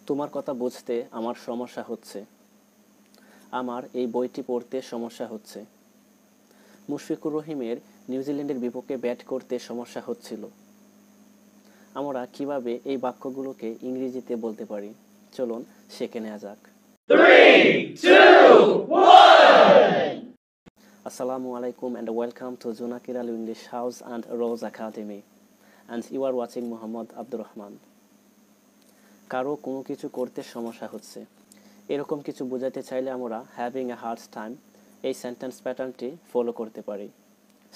তোমার কথা বুঝতে আমার সমস্যা হচ্ছে। আমার এই বইটি পড়তে সমস্যা হচ্ছে। মুশফিকুর রহিমের নিউজিল্যান্ডের বিপক্ষে ব্যাট করতে সমস্যা হচ্ছিল। আমরা কিভাবে এই বাক্যগুলোকে ইংরেজিতে বলতে পারি? চলুন শিখে নেওয়া যাক। 3, 2, 1. Assalamu alaikum and welcome to Junakir Al English House and Rose Academy. And you are watching Muhammad Abdur Rahman. কারো কোনো কিছু করতে সমস্যা হচ্ছে, এরকম কিছু বোঝাতে চাইলে আমরা হ্যাভিং এ হার্ড টাইম এই সেন্টেন্স প্যাটার্নটি ফলো করতে পারি।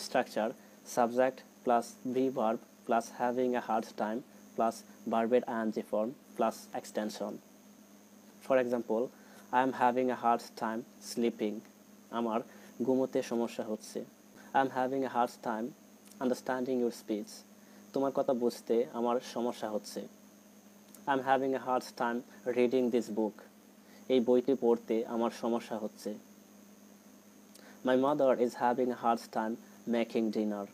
Structure: subject plus V verb plus having a hard time plus ভার্বের ING form plus extension. For example, I am having a hard time sleeping. আমার ঘুমোতে সমস্যা হচ্ছে। I am having a hard time understanding your speech. তোমার কথা বুঝতে আমার সমস্যা হচ্ছে। I am having a hard time reading this book. এই বইটি পড়তে আমার সমস্যা হচ্ছে। My mother is having a hard time making dinner.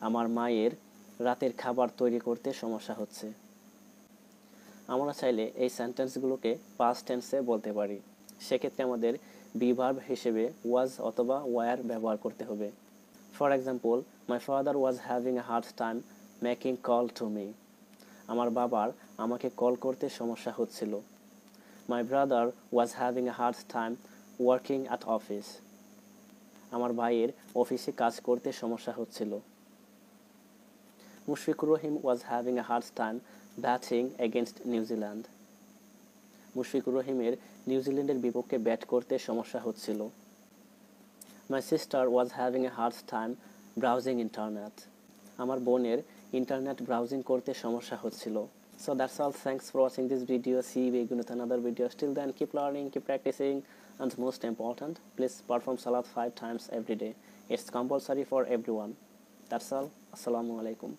আমার মায়ের রাতের খাবার তৈরি করতে সমস্যা হচ্ছে। আমরা চাইলে এই সেন্টেন্সগুলোকে পাস্ট টেন্সে বলতে পারি। সেক্ষেত্রে আমাদের বি ভার্ব হিসেবে ওয়াজ অথবা ওয়ার ব্যবহার করতে হবে। For example, my father was having a hard time making call to me. আমার বাবার আমাকে কল করতে সমস্যা হচ্ছিল। My brother was having a hard time working at office. আমার ভাইয়ের অফিসে কাজ করতে সমস্যা হচ্ছিল। Mushfiqur Rahim was having a hard time batting against New Zealand. Mushfiqur রহিমের নিউজিল্যান্ডের বিপক্ষে ব্যাট করতে সমস্যা হচ্ছিল। My sister was having a hard time browsing internet. আমার বোনের ইন্টারনেট ব্রাউজিং করতে সমস্যা হচ্ছিল। So that's all. Thanks for watching this video. See you again with another video. Till then, keep learning, keep practicing, and most important, please perform salat 5 times every day. It's compulsory for everyone. That's all. Assalamu alaikum.